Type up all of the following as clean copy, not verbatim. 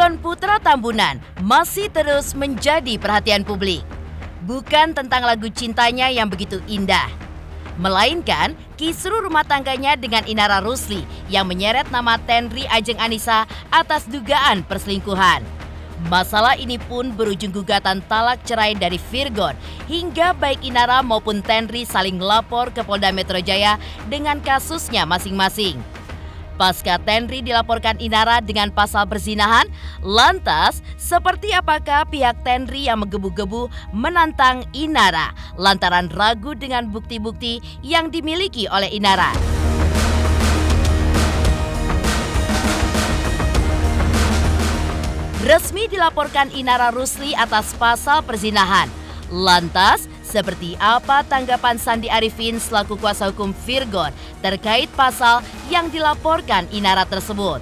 Virgon Putra Tambunan masih terus menjadi perhatian publik. Bukan tentang lagu cintanya yang begitu indah, melainkan kisruh rumah tangganya dengan Inara Rusli yang menyeret nama Tenri Ajeng Anissa atas dugaan perselingkuhan. Masalah ini pun berujung gugatan talak cerai dari Virgon hingga baik Inara maupun Tenri saling lapor ke Polda Metro Jaya dengan kasusnya masing-masing. Pasca Tenri dilaporkan Inara dengan pasal perzinahan, lantas seperti apakah pihak Tenri yang menggebu-gebu menantang Inara lantaran ragu dengan bukti-bukti yang dimiliki oleh Inara? Resmi dilaporkan Inara Rusli atas pasal perzinahan. Lantas, seperti apa tanggapan Sandi Arifin selaku kuasa hukum Virgon terkait pasal yang dilaporkan Inara tersebut?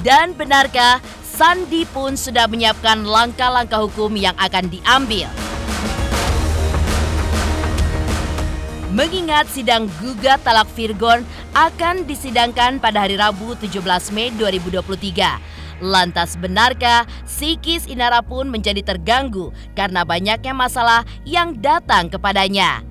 Dan benarkah Sandi pun sudah menyiapkan langkah-langkah hukum yang akan diambil? Mengingat sidang gugat talak Virgon akan disidangkan pada hari Rabu 17 Mei 2023. Lantas benarkah psikis Inara pun menjadi terganggu karena banyaknya masalah yang datang kepadanya?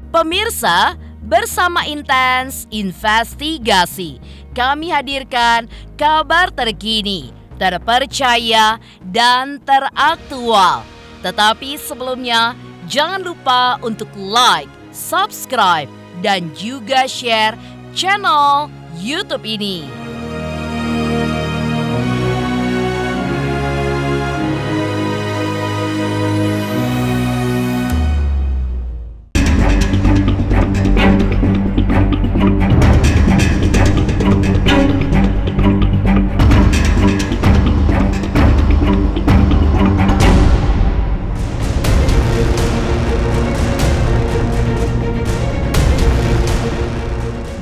Pemirsa, bersama Intens Investigasi, kami hadirkan kabar terkini, terpercaya, dan teraktual. Tetapi sebelumnya, jangan lupa untuk like, subscribe, dan juga share channel YouTube ini.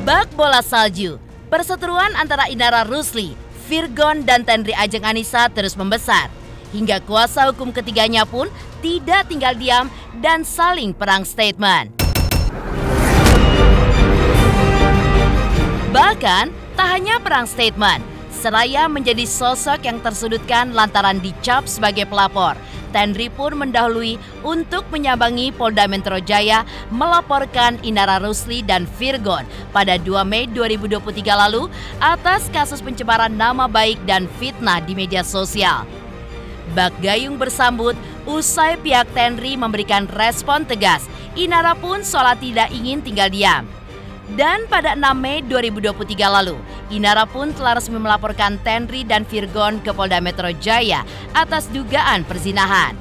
Bak bola salju, perseteruan antara Inara Rusli, Virgon, dan Tenri Ajeng Anissa terus membesar. Hingga kuasa hukum ketiganya pun tidak tinggal diam dan saling perang statement. Bahkan, tak hanya perang statement, seraya menjadi sosok yang tersudutkan lantaran dicap sebagai pelapor. Tenri pun mendahului untuk menyambangi Polda Metro Jaya melaporkan Inara Rusli dan Virgon pada 2 Mei 2023 lalu atas kasus pencemaran nama baik dan fitnah di media sosial. Bak gayung bersambut usai pihak Tenri memberikan respon tegas. Inara pun seolah tidak ingin tinggal diam. Dan pada 6 Mei 2023 lalu, Inara pun telah resmi melaporkan Tenri dan Virgon ke Polda Metro Jaya atas dugaan perzinahan.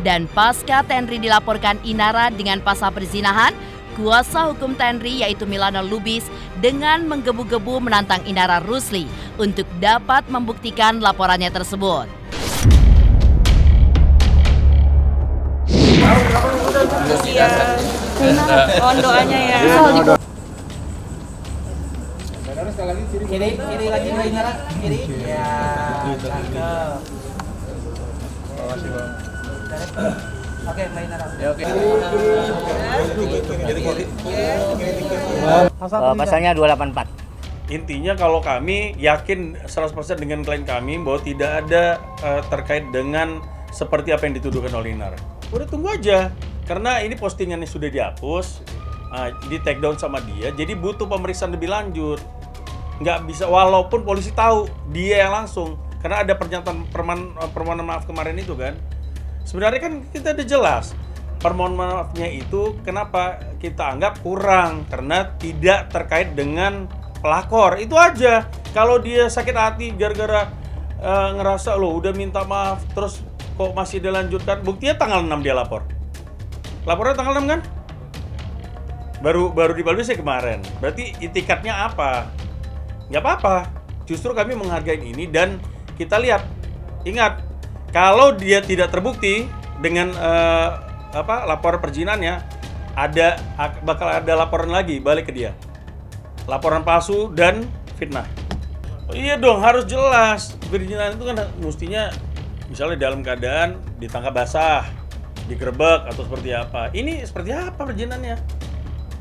Dan pasca Tenri dilaporkan Inara dengan pasal perzinahan, kuasa hukum Tenri yaitu Milana Lubis dengan menggebu-gebu menantang Inara Rusli untuk dapat membuktikan laporannya tersebut. Mohon doanya ya. Kiri lagi Mbak Inara, kiri. Ya, cakep. Oke, Mbak Inara. Ya, oke. Pasalnya 284. Intinya kalau kami yakin 100% dengan klien kami bahwa tidak ada terkait dengan seperti apa yang dituduhkan oleh Inara. Udah tunggu aja, karena ini postingannya sudah dihapus, di take down sama dia, jadi butuh pemeriksaan lebih lanjut. Nggak bisa, walaupun polisi tahu dia yang langsung, karena ada pernyataan permohonan maaf kemarin itu kan. Sebenarnya kan kita udah jelas, permohonan maafnya itu kenapa kita anggap kurang, karena tidak terkait dengan pelakor, itu aja. Kalau dia sakit hati gara-gara ngerasa loh udah minta maaf, terus kok masih dilanjutkan, buktinya tanggal 6 dia lapor. Lapornya tanggal 6 kan? Baru dipublish kemarin, berarti itikadnya apa? Nggak apa-apa, justru kami menghargai ini dan kita lihat, ingat, kalau dia tidak terbukti dengan laporan perzinahannya, bakal ada laporan lagi balik ke dia, laporan palsu dan fitnah. Oh, iya dong, harus jelas. Perzinahan itu kan mestinya misalnya dalam keadaan ditangkap basah, digerebek atau seperti apa. Ini seperti apa perzinahannya?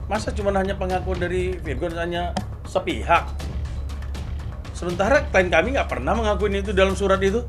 Masa cuma hanya pengakuan dari Virgon hanya sepihak? Sementara klien kami nggak pernah mengakuin itu dalam surat itu.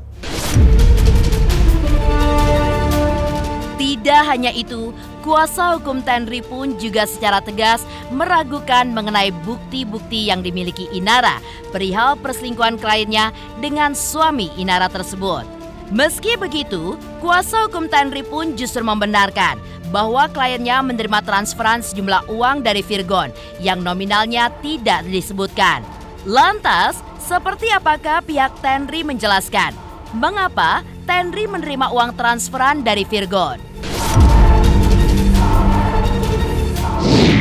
Tidak hanya itu, kuasa hukum Tenri pun juga secara tegas meragukan mengenai bukti-bukti yang dimiliki Inara perihal perselingkuhan kliennya dengan suami Inara tersebut. Meski begitu, kuasa hukum Tenri pun justru membenarkan bahwa kliennya menerima transferan sejumlah uang dari Virgon yang nominalnya tidak disebutkan. Lantas, seperti apakah pihak Tenri menjelaskan mengapa Tenri menerima uang transferan dari Virgon?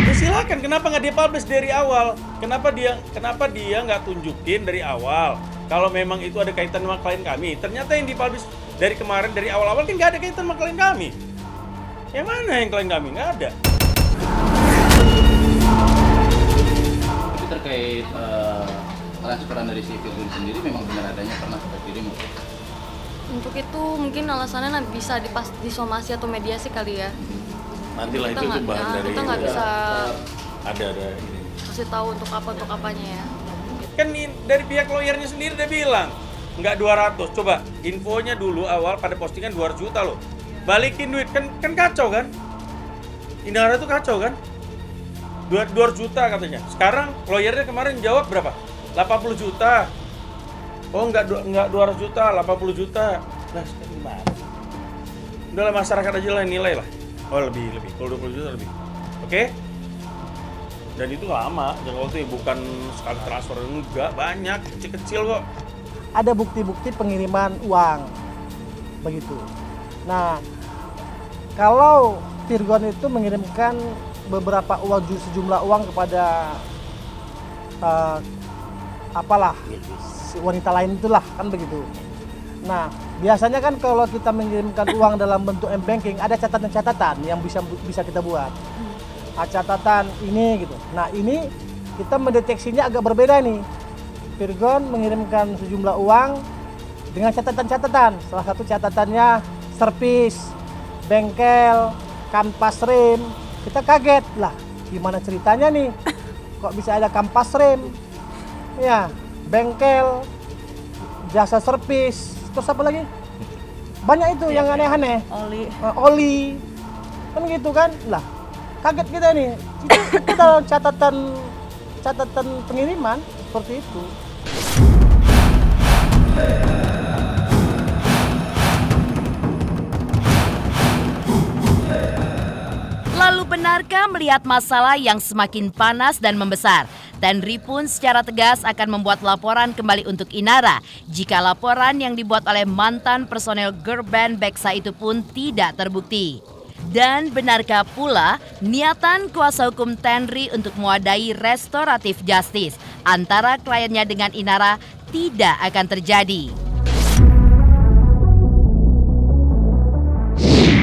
Ya silakan, kenapa nggak dipublish dari awal? Kenapa dia nggak tunjukin dari awal? Kalau memang itu ada kaitan sama klien kami, ternyata yang dipublish dari kemarin dari awal-awal kan nggak ada kaitan sama klien kami. Yang mana yang klien kami? Nggak ada. Tapi terkait transferan dari si Virgon sendiri memang benar adanya pernah terkirim? Untuk itu mungkin alasannya bisa disomasi atau mediasi kali ya. Nantilah Kita itu nggak- bahan dari kita nggak bisa ada ini. kasih tahu untuk apanya ya. Kan dari pihak lawyernya sendiri udah bilang nggak 200. Coba infonya dulu awal pada postingan 200 juta loh. Balikin duit kan kacau kan? Inara tuh kacau kan? 200 juta katanya. Sekarang lawyernya kemarin jawab berapa? 80 juta. Oh nggak 200 juta, 80 juta. Nah sekarang gimana? Udahlah masyarakat aja lah nilai lah. Oh lebih. Kalau 20 juta lebih. Oke? Dan itu lama. Jangka waktu bukan sekali transfer, enggak banyak, kecil-kecil kok. Ada bukti-bukti pengiriman uang, begitu. Nah, kalau Virgon itu mengirimkan beberapa sejumlah uang kepada si wanita lain itulah, kan begitu. Nah, biasanya kan kalau kita mengirimkan uang dalam bentuk m-banking ada catatan-catatan yang bisa kita buat. Catatan ini gitu. Nah, ini kita mendeteksinya agak berbeda nih. Virgon mengirimkan sejumlah uang dengan catatan-catatan. Salah satu catatannya servis, bengkel, kampas rem. Kita kaget lah, gimana ceritanya nih? Kok bisa ada kampas rem? Ya, bengkel, jasa servis, terus apa lagi? Banyak itu yang aneh-aneh. Oli. Kan gitu kan? Lah, kaget kita nih. Itu dalam catatan pengiriman seperti itu. Lalu benarkah melihat masalah yang semakin panas dan membesar? Tenri pun secara tegas akan membuat laporan kembali untuk Inara jika laporan yang dibuat oleh mantan personel girl band Beksa itu pun tidak terbukti. Dan benarkah pula niatan kuasa hukum Tenri untuk mewadahi restoratif justice antara kliennya dengan Inara tidak akan terjadi?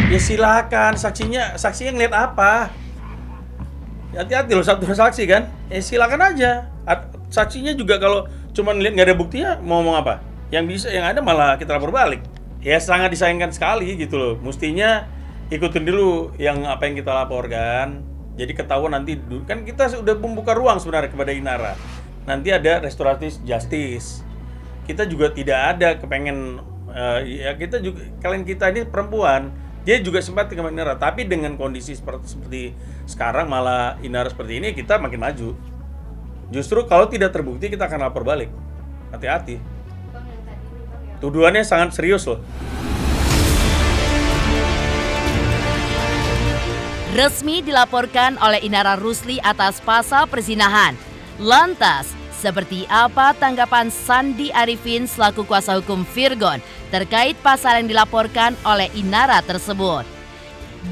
Ya silakan, saksinya ngeliat apa? Hati-hati loh, satu saksi kan? Silakan aja. Saksinya juga kalau cuma lihat nggak ada buktinya mau ngomong apa? Yang ada malah kita lapor balik. Ya sangat disayangkan sekali gitu loh. Mestinya ikutin dulu apa yang kita laporkan. Jadi ketahuan nanti kan kita sudah membuka ruang sebenarnya kepada Inara. Nanti ada restoratif justice. Kita juga tidak ada kepengen ya kita juga kalian kita ini perempuan. Dia juga sempat ke Inara, tapi dengan kondisi seperti sekarang malah Inara seperti ini kita makin maju. Justru kalau tidak terbukti kita akan lapor balik. Hati-hati. Tuduhannya sangat serius loh. Resmi dilaporkan oleh Inara Rusli atas pasal perzinahan. Lantas, seperti apa tanggapan Sandi Arifin selaku kuasa hukum Virgon terkait pasal yang dilaporkan oleh Inara tersebut?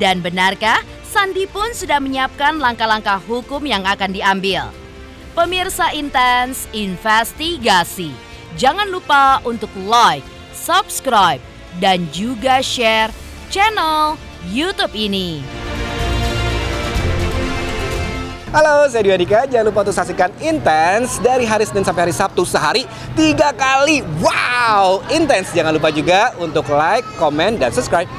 Dan benarkah Sandi pun sudah menyiapkan langkah-langkah hukum yang akan diambil? Pemirsa Intens Investigasi, jangan lupa untuk like, subscribe, dan juga share channel YouTube ini. Halo, saya Dwi Andika. Jangan lupa untuk saksikan Intens dari hari Senin sampai hari Sabtu sehari 3 kali. Wow, Intens. Jangan lupa juga untuk like, komen, dan subscribe.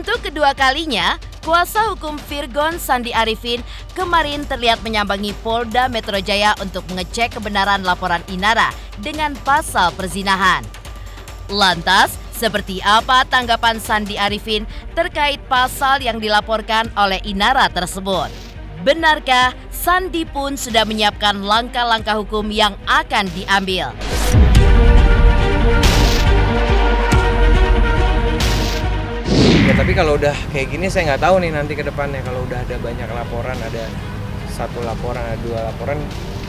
Untuk kedua kalinya, kuasa hukum Virgon Sandi Arifin kemarin terlihat menyambangi Polda Metro Jaya untuk mengecek kebenaran laporan Inara dengan pasal perzinahan. Lantas, seperti apa tanggapan Sandi Arifin terkait pasal yang dilaporkan oleh Inara tersebut? Benarkah Sandi pun sudah menyiapkan langkah-langkah hukum yang akan diambil? Ya tapi kalau udah kayak gini saya nggak tahu nih nanti ke depannya, kalau udah ada banyak laporan, ada 1 laporan, ada 2 laporan,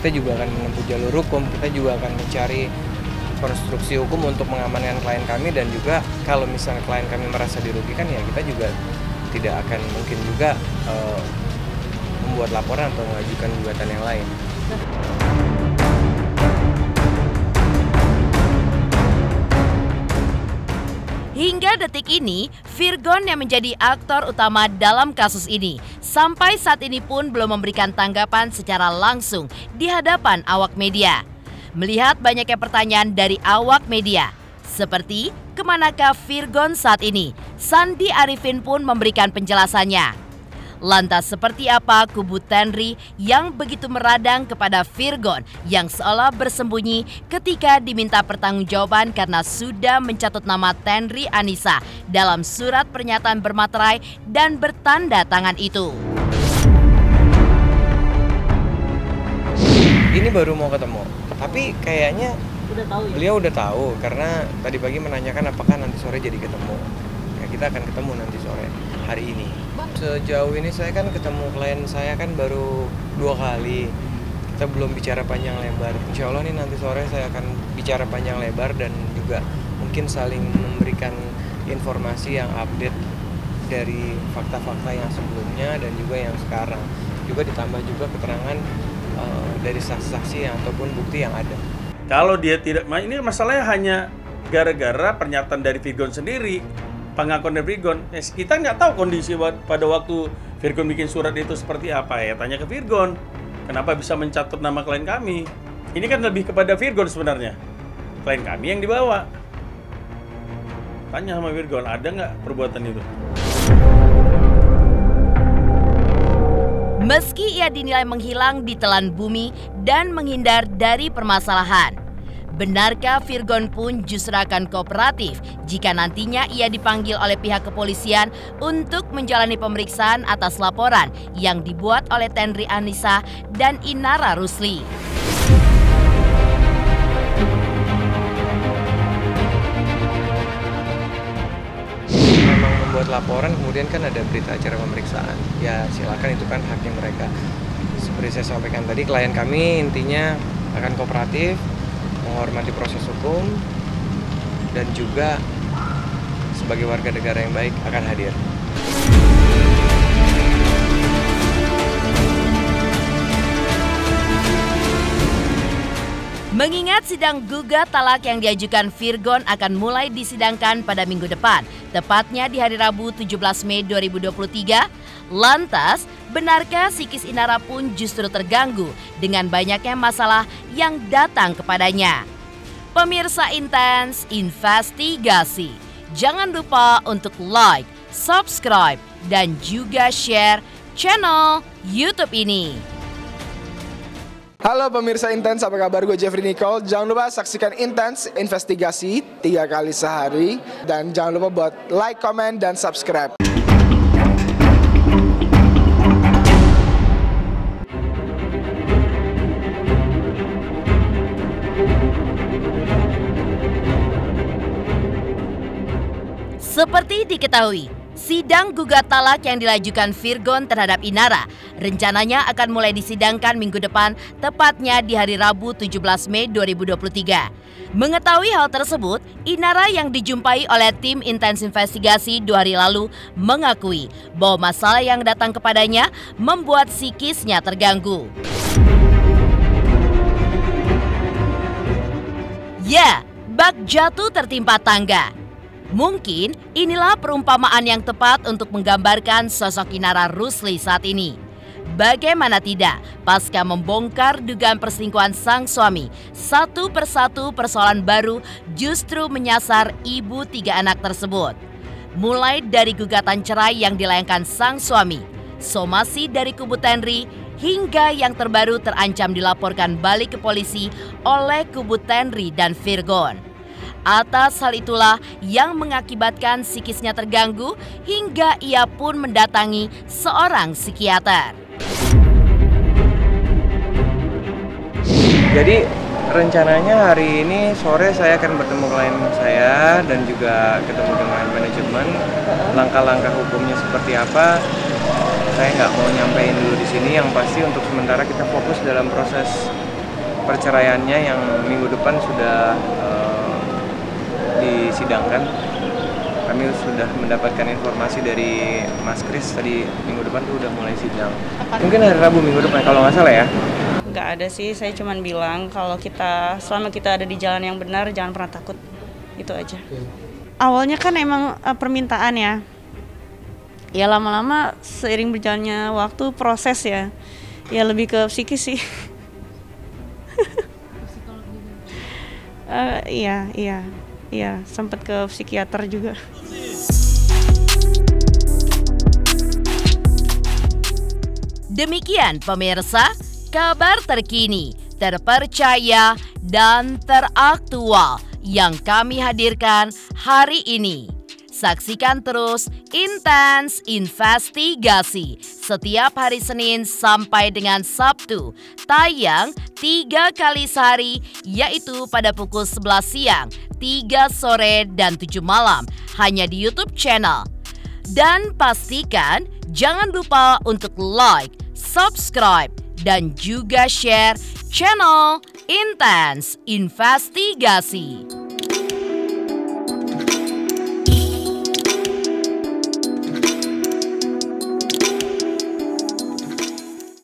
kita juga akan menempuh jalur hukum, kita juga akan mencari konstruksi hukum untuk mengamankan klien kami, dan juga kalau misalnya klien kami merasa dirugikan ya kita juga tidak akan mungkin juga membuat laporan atau mengajukan gugatan yang lain. Hingga detik ini, Virgon yang menjadi aktor utama dalam kasus ini sampai saat ini pun belum memberikan tanggapan secara langsung di hadapan awak media. Melihat banyaknya pertanyaan dari awak media, seperti kemanakah Virgon saat ini, Sandi Arifin pun memberikan penjelasannya. Lantas seperti apa kubu Tenri yang begitu meradang kepada Virgon yang seolah bersembunyi ketika diminta pertanggungjawaban karena sudah mencatut nama Tenri Anissa dalam surat pernyataan bermaterai dan bertanda tangan itu? Ini baru mau ketemu, tapi kayaknya beliau udah tahu karena tadi pagi menanyakan apakah nanti sore jadi ketemu. Ya kita akan ketemu nanti sore hari ini. Sejauh ini saya kan ketemu klien saya kan baru 2 kali. Kita belum bicara panjang lebar. Insya Allah nih nanti sore saya akan bicara panjang lebar dan juga mungkin saling memberikan informasi yang update dari fakta-fakta yang sebelumnya dan juga yang sekarang. Juga ditambah juga keterangan dari saksi-saksi ataupun bukti yang ada. Kalau dia tidak, ini masalahnya hanya gara-gara pernyataan dari Virgon sendiri, pengakuan dari Virgon. Kita nggak tahu kondisi pada waktu Virgon bikin surat itu seperti apa ya. Tanya ke Virgon, kenapa bisa mencatut nama klien kami? Ini kan lebih kepada Virgon sebenarnya. Klien kami yang dibawa. Tanya sama Virgon, ada nggak perbuatan itu? Meski ia dinilai menghilang di telan bumi dan menghindar dari permasalahan, benarkah Virgon pun justru akan kooperatif jika nantinya ia dipanggil oleh pihak kepolisian untuk menjalani pemeriksaan atas laporan yang dibuat oleh Tenri Anissa dan Inara Rusli? Memang membuat laporan kemudian kan ada berita acara pemeriksaan. Ya silakan, itu kan haknya mereka. Seperti saya sampaikan tadi, klien kami intinya akan kooperatif, menghormati proses hukum, dan juga sebagai warga negara yang baik akan hadir. Mengingat sidang gugat talak yang diajukan Virgon akan mulai disidangkan pada minggu depan, tepatnya di hari Rabu 17 Mei 2023, lantas benarkah psikis Inara pun justru terganggu dengan banyaknya masalah yang datang kepadanya? Pemirsa Intens Investigasi, jangan lupa untuk like, subscribe, dan juga share channel YouTube ini. Halo pemirsa Intens, apa kabar? Gue Jeffrey Nicole. Jangan lupa saksikan Intens Investigasi 3 kali sehari. Dan jangan lupa buat like, comment, dan subscribe. Seperti diketahui, sidang gugat talak yang dilajukan Virgon terhadap Inara rencananya akan mulai disidangkan minggu depan, tepatnya di hari Rabu 17 Mei 2023. Mengetahui hal tersebut, Inara yang dijumpai oleh tim Intens Investigasi 2 hari lalu mengakui bahwa masalah yang datang kepadanya membuat psikisnya terganggu. Ya, bak jatuh tertimpa tangga. Mungkin inilah perumpamaan yang tepat untuk menggambarkan sosok Inara Rusli saat ini. Bagaimana tidak, pasca membongkar dugaan perselingkuhan sang suami, satu persatu persoalan baru justru menyasar ibu 3 anak tersebut. Mulai dari gugatan cerai yang dilayangkan sang suami, somasi dari kubu Tenri, hingga yang terbaru terancam dilaporkan balik ke polisi oleh kubu Tenri dan Virgon. Atas hal itulah yang mengakibatkan psikisnya terganggu hingga ia pun mendatangi seorang psikiater. Jadi rencananya hari ini sore saya akan bertemu klien saya dan juga ketemu dengan manajemen. Langkah-langkah hukumnya seperti apa, saya nggak mau nyampein dulu di sini. Yang pasti untuk sementara kita fokus dalam proses perceraiannya yang minggu depan sudah disidangkan. Kami sudah mendapatkan informasi dari Mas Kris tadi minggu depan tuh udah mulai sidang. Mungkin hari Rabu minggu depan kalau nggak salah ya. Nggak ada sih, saya cuma bilang kalau selama kita ada di jalan yang benar jangan pernah takut, itu aja. Awalnya kan emang permintaan ya lama-lama seiring berjalannya waktu proses ya lebih ke psikis sih. Iya sempat ke psikiater juga. Demikian pemirsa, kabar terkini, terpercaya, dan teraktual yang kami hadirkan hari ini. Saksikan terus Intens Investigasi setiap hari Senin sampai dengan Sabtu, tayang 3 kali sehari, yaitu pada pukul 11 siang, 3 sore, dan 7 malam, hanya di YouTube channel. Dan pastikan jangan lupa untuk like, subscribe, dan juga share channel Intens Investigasi.